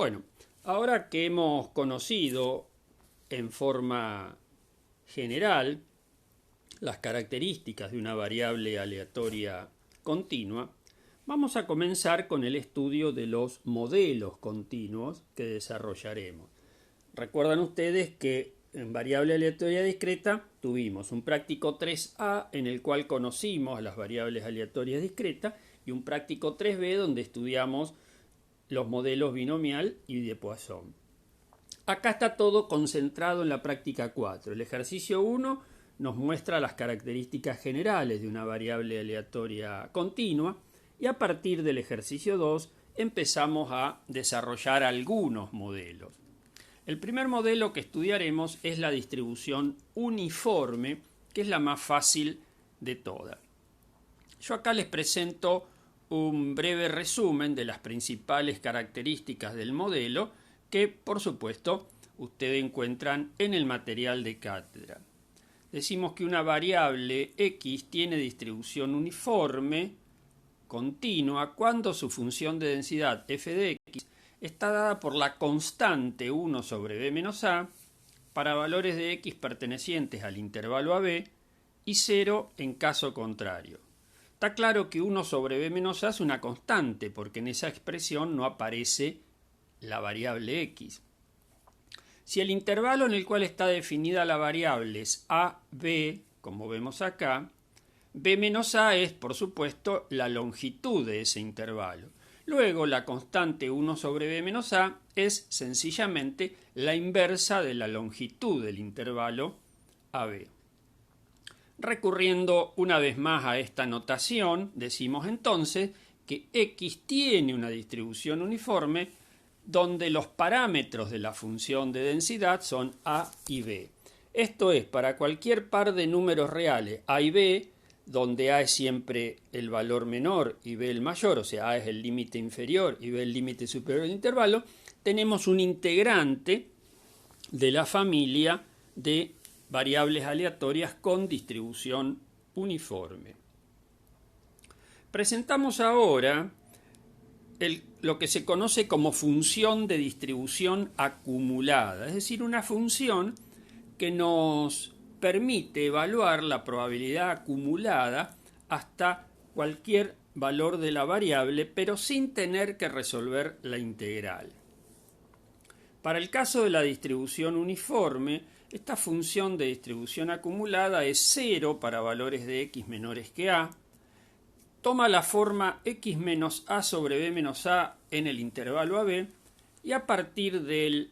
Bueno, ahora que hemos conocido en forma general las características de una variable aleatoria continua, vamos a comenzar con el estudio de los modelos continuos que desarrollaremos. Recuerdan ustedes que en variable aleatoria discreta tuvimos un práctico 3a en el cual conocimos las variables aleatorias discretas y un práctico 3b donde estudiamos los modelos binomial y de Poisson. Acá está todo concentrado en la práctica 4. El ejercicio 1 nos muestra las características generales de una variable aleatoria continua y a partir del ejercicio 2 empezamos a desarrollar algunos modelos. El primer modelo que estudiaremos es la distribución uniforme, que es la más fácil de todas. Yo acá les presento un breve resumen de las principales características del modelo que, por supuesto, ustedes encuentran en el material de cátedra. Decimos que una variable x tiene distribución uniforme continua cuando su función de densidad f de x está dada por la constante 1 sobre b menos a para valores de x pertenecientes al intervalo AB y 0 en caso contrario. Está claro que 1 sobre b menos a es una constante porque en esa expresión no aparece la variable x. Si el intervalo en el cual está definida la variable es AB, como vemos acá, b menos a es, por supuesto, la longitud de ese intervalo. Luego, la constante 1 sobre b menos a es sencillamente la inversa de la longitud del intervalo AB. Recurriendo una vez más a esta notación, decimos entonces que x tiene una distribución uniforme donde los parámetros de la función de densidad son a y b. Esto es, para cualquier par de números reales a y b, donde a es siempre el valor menor y b el mayor, o sea, a es el límite inferior y b el límite superior del intervalo, tenemos un integrante de la familia de variables aleatorias con distribución uniforme. Presentamos ahora lo que se conoce como función de distribución acumulada, es decir, una función que nos permite evaluar la probabilidad acumulada hasta cualquier valor de la variable, pero sin tener que resolver la integral. Para el caso de la distribución uniforme, esta función de distribución acumulada es 0 para valores de x menores que a, toma la forma x menos a sobre b menos a en el intervalo AB y a partir del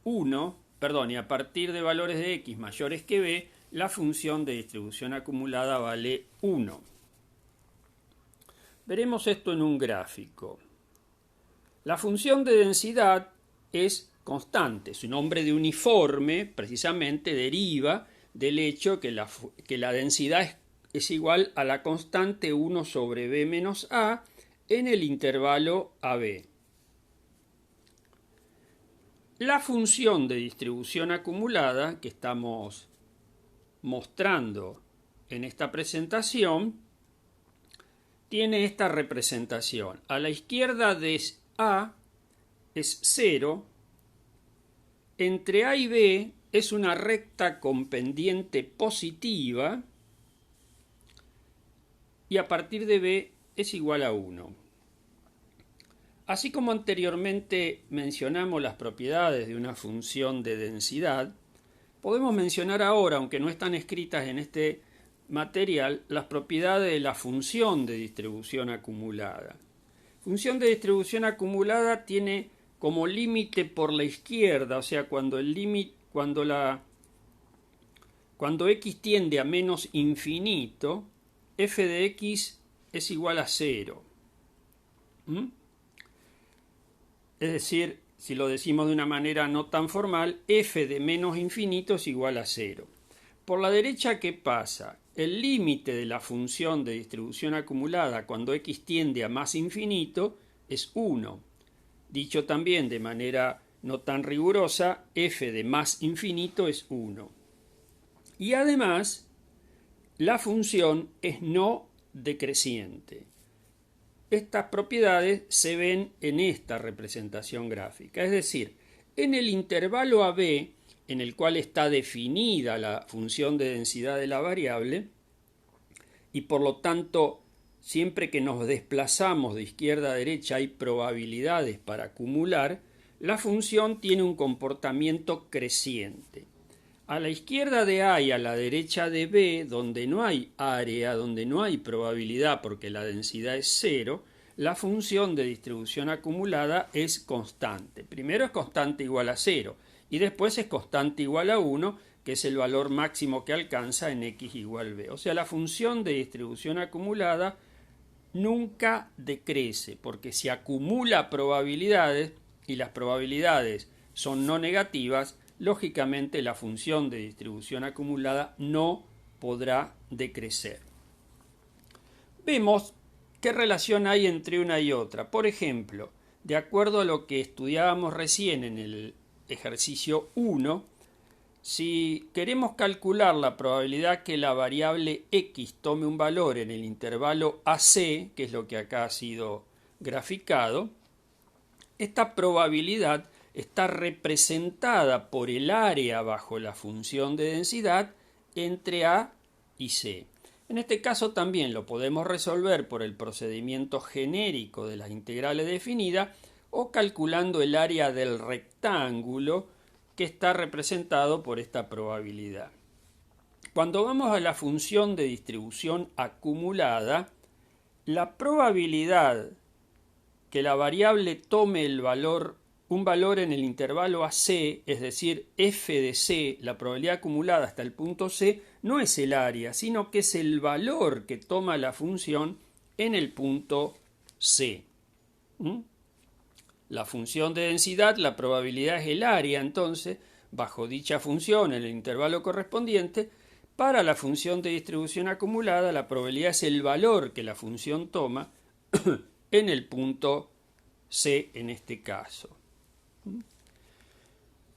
1, y a partir de valores de x mayores que b, la función de distribución acumulada vale 1. Veremos esto en un gráfico. La función de densidad es constante, su nombre de uniforme precisamente deriva del hecho que la densidad es igual a la constante 1 sobre b menos a en el intervalo AB. La función de distribución acumulada que estamos mostrando en esta presentación tiene esta representación. A la izquierda de A es 0, entre A y B es una recta con pendiente positiva y a partir de B es igual a 1. Así como anteriormente mencionamos las propiedades de una función de densidad, podemos mencionar ahora, aunque no están escritas en este material, las propiedades de la función de distribución acumulada. Función de distribución acumulada tiene como límite por la izquierda, o sea, cuando x tiende a menos infinito, f de x es igual a 0. Es decir, si lo decimos de una manera no tan formal, f de menos infinito es igual a 0. Por la derecha, ¿qué pasa? El límite de la función de distribución acumulada cuando x tiende a más infinito es 1. Dicho también de manera no tan rigurosa, f de más infinito es 1. Y además, la función es no decreciente. estas propiedades se ven en esta representación gráfica. Es decir, en el intervalo AB, en el cual está definida la función de densidad de la variable, y por lo tanto, siempre que nos desplazamos de izquierda a derecha hay probabilidades para acumular, la función tiene un comportamiento creciente. A la izquierda de A y a la derecha de B, donde no hay área, donde no hay probabilidad porque la densidad es 0, la función de distribución acumulada es constante. Primero es constante igual a 0 y después es constante igual a 1, que es el valor máximo que alcanza en x igual b. O sea, la función de distribución acumulada nunca decrece porque si acumula probabilidades y las probabilidades son no negativas, lógicamente la función de distribución acumulada no podrá decrecer. Vemos qué relación hay entre una y otra. Por ejemplo, de acuerdo a lo que estudiábamos recién en el ejercicio 1, si queremos calcular la probabilidad que la variable x tome un valor en el intervalo AC, que es lo que acá ha sido graficado, esta probabilidad está representada por el área bajo la función de densidad entre A y C. En este caso también lo podemos resolver por el procedimiento genérico de las integrales definidas o calculando el área del rectángulo que está representado por esta probabilidad. Cuando vamos a la función de distribución acumulada, la probabilidad que la variable tome un valor en el intervalo AC, es decir, f de C, la probabilidad acumulada hasta el punto C, no es el área, sino que es el valor que toma la función en el punto C. La función de densidad, la probabilidad es el área, entonces, bajo dicha función en el intervalo correspondiente, para la función de distribución acumulada, la probabilidad es el valor que la función toma en el punto C en este caso.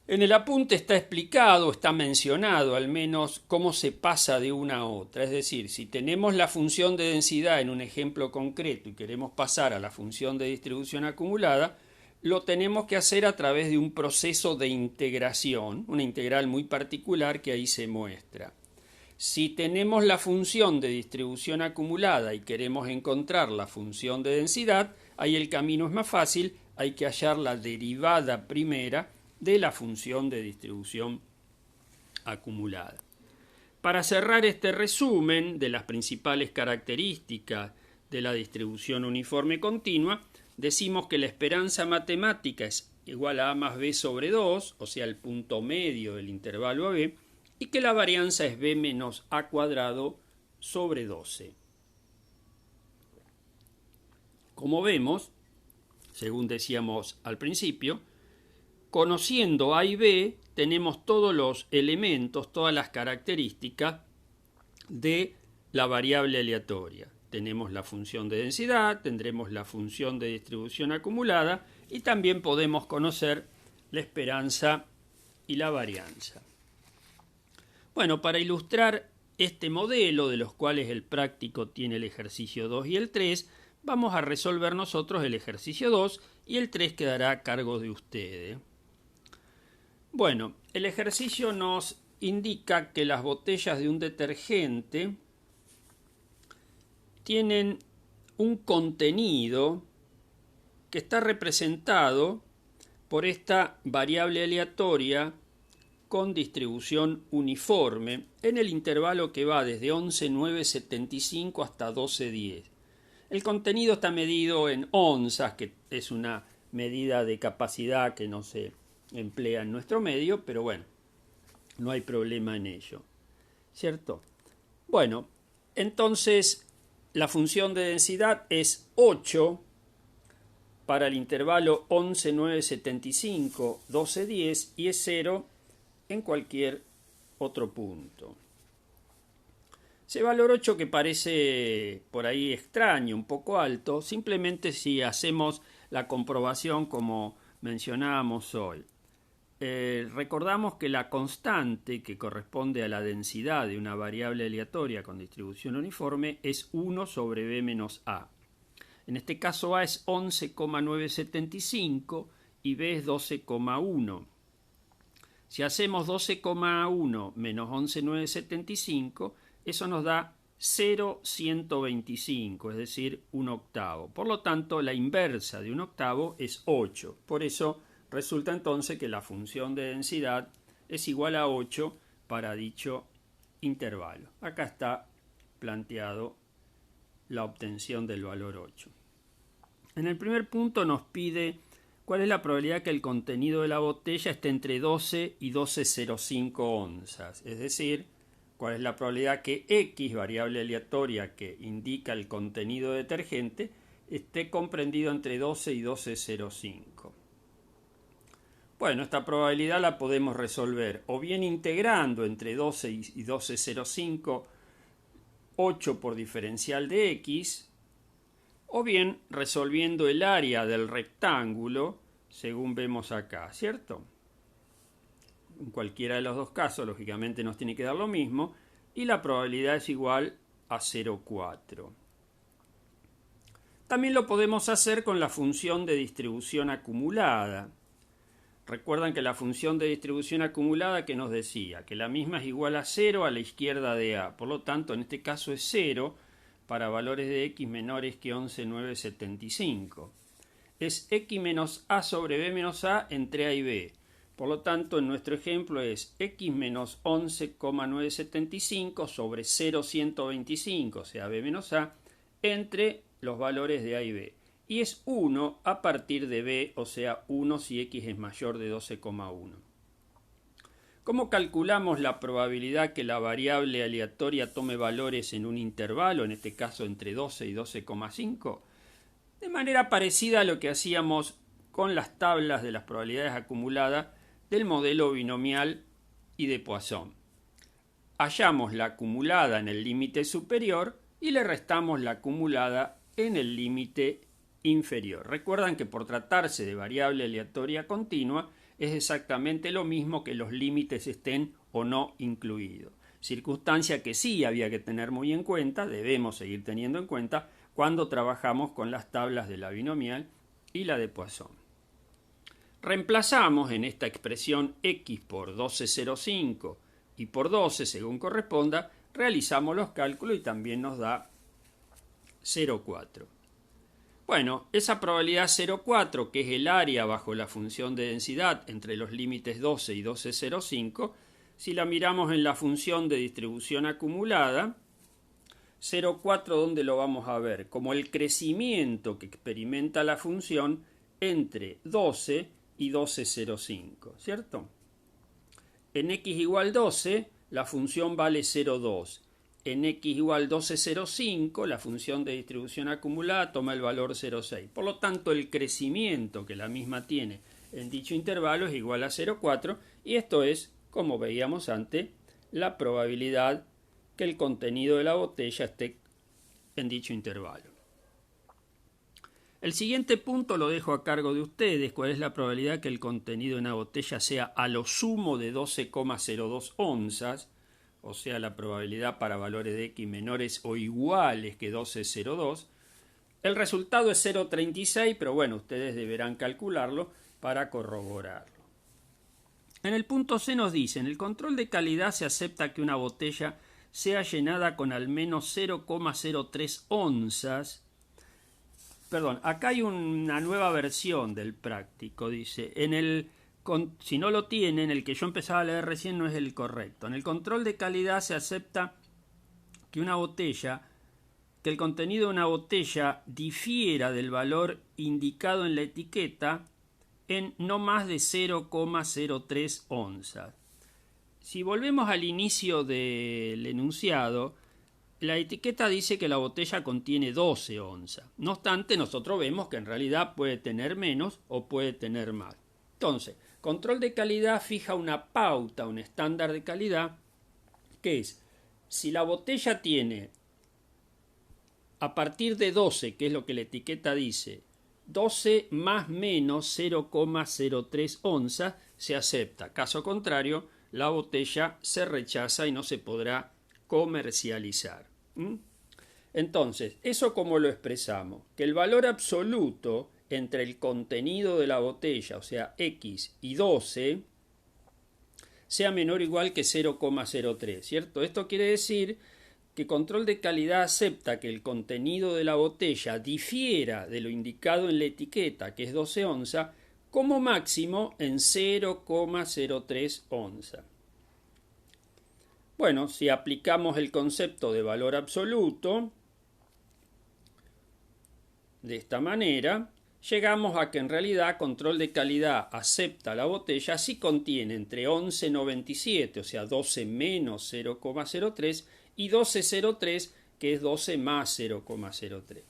En el apunte está explicado, está mencionado al menos cómo se pasa de una a otra. Es decir, si tenemos la función de densidad en un ejemplo concreto y queremos pasar a la función de distribución acumulada, lo tenemos que hacer a través de un proceso de integración, una integral muy particular que ahí se muestra. Si tenemos la función de distribución acumulada y queremos encontrar la función de densidad, ahí el camino es más fácil, hay que hallar la derivada primera de la función de distribución acumulada. Para cerrar este resumen de las principales características de la distribución uniforme continua, decimos que la esperanza matemática es igual a A más B sobre 2, o sea, el punto medio del intervalo AB, y que la varianza es B menos A cuadrado sobre 12. Como vemos, según decíamos al principio, conociendo A y B, tenemos todos los elementos, todas las características de la variable aleatoria. Tenemos la función de densidad, tendremos la función de distribución acumulada y también podemos conocer la esperanza y la varianza. Bueno, para ilustrar este modelo, de los cuales el práctico tiene el ejercicio 2 y el 3, vamos a resolver nosotros el ejercicio 2 y el 3 quedará a cargo de ustedes. Bueno, el ejercicio nos indica que las botellas de un detergente tienen un contenido que está representado por esta variable aleatoria con distribución uniforme en el intervalo que va desde 11,975 hasta 12,10. El contenido está medido en onzas, que es una medida de capacidad que no se emplea en nuestro medio, pero bueno, no hay problema en ello, ¿cierto? Bueno, entonces la función de densidad es 8 para el intervalo 11,975, 12,10 y es 0 en cualquier otro punto. Ese valor 8 que parece por ahí extraño, un poco alto, simplemente si hacemos la comprobación como mencionábamos hoy. Recordamos que la constante que corresponde a la densidad de una variable aleatoria con distribución uniforme es 1 sobre B menos A. En este caso A es 11,975 y B es 12,1. Si hacemos 12,1 menos 11,975, eso nos da 0,125, es decir, un octavo. Por lo tanto, la inversa de un octavo es 8. Por eso resulta entonces que la función de densidad es igual a 8 para dicho intervalo. Acá está planteado la obtención del valor 8. En el primer punto nos pide cuál es la probabilidad que el contenido de la botella esté entre 12 y 12,05 onzas, es decir, cuál es la probabilidad que X, variable aleatoria que indica el contenido de detergente, esté comprendido entre 12 y 12,05. Bueno, esta probabilidad la podemos resolver o bien integrando entre 12 y 12,05 8 por diferencial de X, o bien resolviendo el área del rectángulo, según vemos acá, ¿cierto? En cualquiera de los dos casos, lógicamente nos tiene que dar lo mismo, y la probabilidad es igual a 0,4. También lo podemos hacer con la función de distribución acumulada. Recuerdan que la función de distribución acumulada que nos decía que la misma es igual a 0 a la izquierda de A. Por lo tanto, en este caso es 0 para valores de X menores que 11,975. Es X menos A sobre B menos A entre A y B. Por lo tanto, en nuestro ejemplo es X menos 11,975 sobre 0,125, o sea, B menos A, entre los valores de A y B. Y es 1 a partir de B, o sea, 1 si X es mayor de 12,1. ¿Cómo calculamos la probabilidad que la variable aleatoria tome valores en un intervalo, en este caso entre 12 y 12,5? De manera parecida a lo que hacíamos con las tablas de las probabilidades acumuladas del modelo binomial y de Poisson. Hallamos la acumulada en el límite superior y le restamos la acumulada en el límite inferior. Recuerdan que por tratarse de variable aleatoria continua es exactamente lo mismo que los límites estén o no incluidos. Circunstancia que sí había que tener muy en cuenta, debemos seguir teniendo en cuenta cuando trabajamos con las tablas de la binomial y la de Poisson. Reemplazamos en esta expresión X por 12,05 y por 12 según corresponda, realizamos los cálculos y también nos da 0,4. Bueno, esa probabilidad 0,4, que es el área bajo la función de densidad entre los límites 12 y 12,05, si la miramos en la función de distribución acumulada, 0,4, ¿dónde lo vamos a ver? Como el crecimiento que experimenta la función entre 12 y 12,05, ¿cierto? En x igual 12, la función vale 0,2. En x igual 12,05, la función de distribución acumulada toma el valor 0,6. Por lo tanto, el crecimiento que la misma tiene en dicho intervalo es igual a 0,4 y esto es, como veíamos antes, la probabilidad que el contenido de la botella esté en dicho intervalo. El siguiente punto lo dejo a cargo de ustedes. ¿Cuál es la probabilidad que el contenido de una botella sea a lo sumo de 12,02 onzas? O sea, la probabilidad para valores de X menores o iguales que 12,02. El resultado es 0,36, pero bueno, ustedes deberán calcularlo para corroborarlo. En el punto C nos dice, en el control de calidad se acepta que una botella sea llenada con al menos 0,03 onzas. Perdón, acá hay una nueva versión del práctico, dice, si no lo tienen, el que yo empezaba a leer recién no es el correcto. En el control de calidad se acepta que el contenido de una botella difiera del valor indicado en la etiqueta en no más de 0,03 onzas. Si volvemos al inicio del enunciado, la etiqueta dice que la botella contiene 12 onzas. No obstante, nosotros vemos que en realidad puede tener menos o puede tener más. Entonces, control de calidad fija una pauta, un estándar de calidad, que es, si la botella tiene, a partir de 12, que es lo que la etiqueta dice, 12 más menos 0,03 onzas, se acepta. Caso contrario, la botella se rechaza y no se podrá comercializar. Entonces, ¿eso cómo lo expresamos? Que el valor absoluto entre el contenido de la botella, o sea, X y 12, sea menor o igual que 0,03, ¿cierto? Esto quiere decir que control de calidad acepta que el contenido de la botella difiera de lo indicado en la etiqueta, que es 12 onzas, como máximo en 0,03 onzas. Bueno, si aplicamos el concepto de valor absoluto de esta manera, llegamos a que en realidad control de calidad acepta la botella si contiene entre 11,97, o sea 12 menos 0,03, y 12,03, que es 12 más 0,03.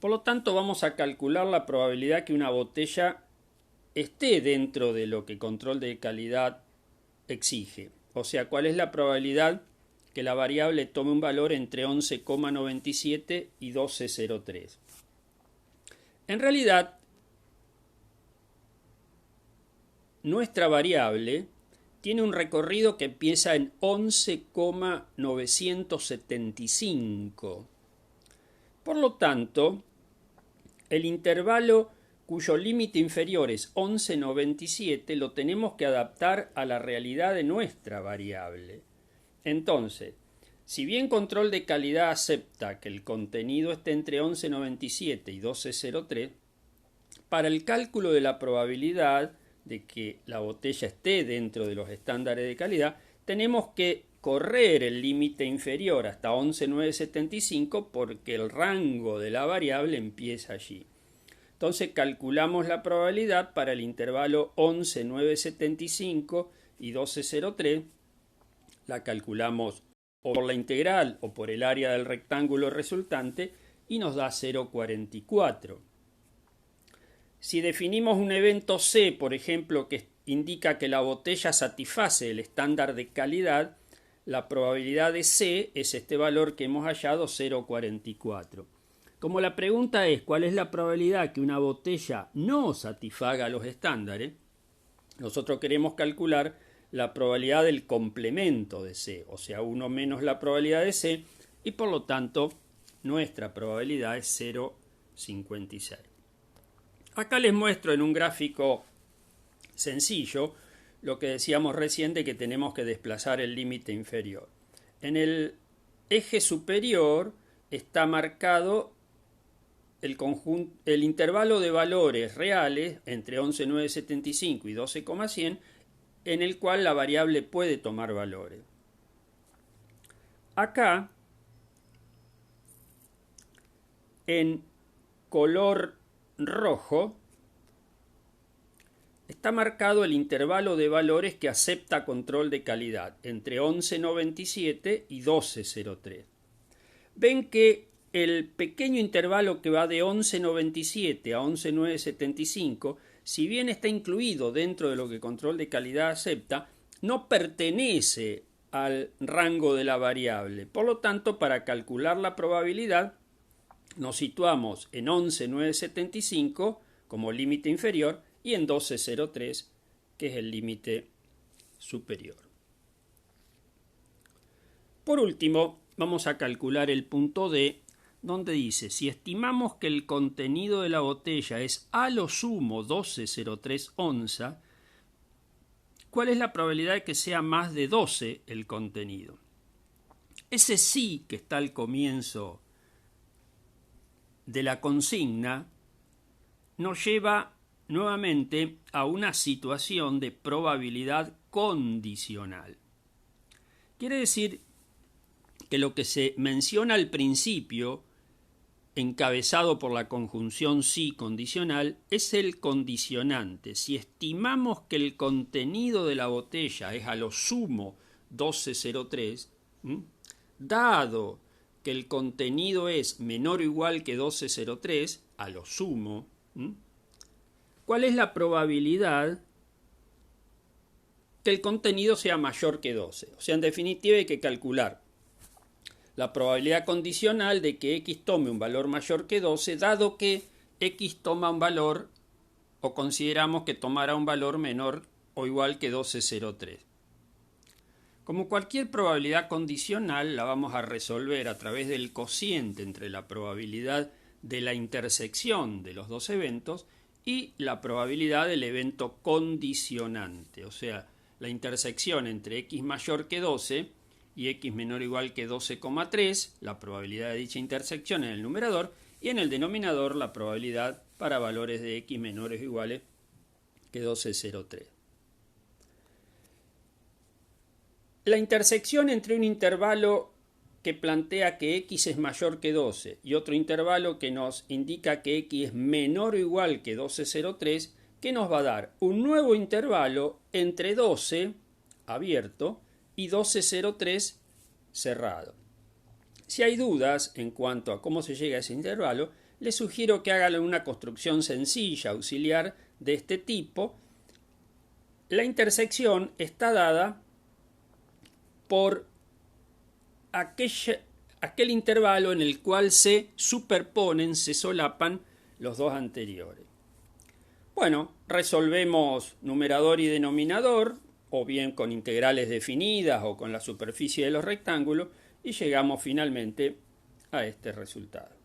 Por lo tanto, vamos a calcular la probabilidad que una botella esté dentro de lo que control de calidad exige. O sea, ¿cuál es la probabilidad que la variable tome un valor entre 11,97 y 12,03? En realidad, nuestra variable tiene un recorrido que empieza en 11,975. Por lo tanto, el intervalo cuyo límite inferior es 11,97 lo tenemos que adaptar a la realidad de nuestra variable. Entonces, si bien control de calidad acepta que el contenido esté entre 11,97 y 12,03, para el cálculo de la probabilidad de que la botella esté dentro de los estándares de calidad, tenemos que correr el límite inferior hasta 11,975 porque el rango de la variable empieza allí. Entonces calculamos la probabilidad para el intervalo 11,975 y 12,03. La calculamos o por la integral o por el área del rectángulo resultante y nos da 0,44. Si definimos un evento C, por ejemplo, que indica que la botella satisface el estándar de calidad, la probabilidad de C es este valor que hemos hallado, 0,44. Como la pregunta es ¿cuál es la probabilidad que una botella no satisfaga los estándares? Nosotros queremos calcular la probabilidad del complemento de C, o sea, 1 menos la probabilidad de C, y por lo tanto nuestra probabilidad es 0,56. Acá les muestro en un gráfico sencillo lo que decíamos recién de que tenemos que desplazar el límite inferior. En el eje superior está marcado el intervalo de valores reales entre 11,975 y 12,100 en el cual la variable puede tomar valores. Acá, en color rojo, está marcado el intervalo de valores que acepta control de calidad entre 11,97 y 12,03. Ven que el pequeño intervalo que va de 11,97 a 11,975, si bien está incluido dentro de lo que control de calidad acepta, no pertenece al rango de la variable. Por lo tanto, para calcular la probabilidad, nos situamos en 11,975 como límite inferior y en 12,03, que es el límite superior. Por último, vamos a calcular el punto D, donde dice, si estimamos que el contenido de la botella es a lo sumo 12,03 onzas, ¿cuál es la probabilidad de que sea más de 12 el contenido? Ese sí que está al comienzo de la consigna nos lleva nuevamente a una situación de probabilidad condicional. Quiere decir que lo que se menciona al principio, encabezado por la conjunción sí condicional, es el condicionante. Si estimamos que el contenido de la botella es a lo sumo 12,03, dado que el contenido es menor o igual que 12,03, a lo sumo, ¿cuál es la probabilidad que el contenido sea mayor que 12? O sea, en definitiva hay que calcular la probabilidad condicional de que X tome un valor mayor que 12, dado que X toma un valor o consideramos que tomará un valor menor o igual que 12,03. Como cualquier probabilidad condicional, la vamos a resolver a través del cociente entre la probabilidad de la intersección de los dos eventos y la probabilidad del evento condicionante, o sea, la intersección entre x mayor que 12 y x menor o igual que 12,3, la probabilidad de dicha intersección en el numerador, y en el denominador la probabilidad para valores de x menores o iguales que 12,03. La intersección entre un intervalo que plantea que x es mayor que 12 y otro intervalo que nos indica que x es menor o igual que 12,03, que nos va a dar un nuevo intervalo entre 12 abierto y 12,03 cerrado. Si hay dudas en cuanto a cómo se llega a ese intervalo, les sugiero que hagan una construcción sencilla, auxiliar, de este tipo. La intersección está dada por aquel intervalo en el cual se superponen, se solapan los dos anteriores. Bueno, resolvemos numerador y denominador, o bien con integrales definidas o con la superficie de los rectángulos, y llegamos finalmente a este resultado.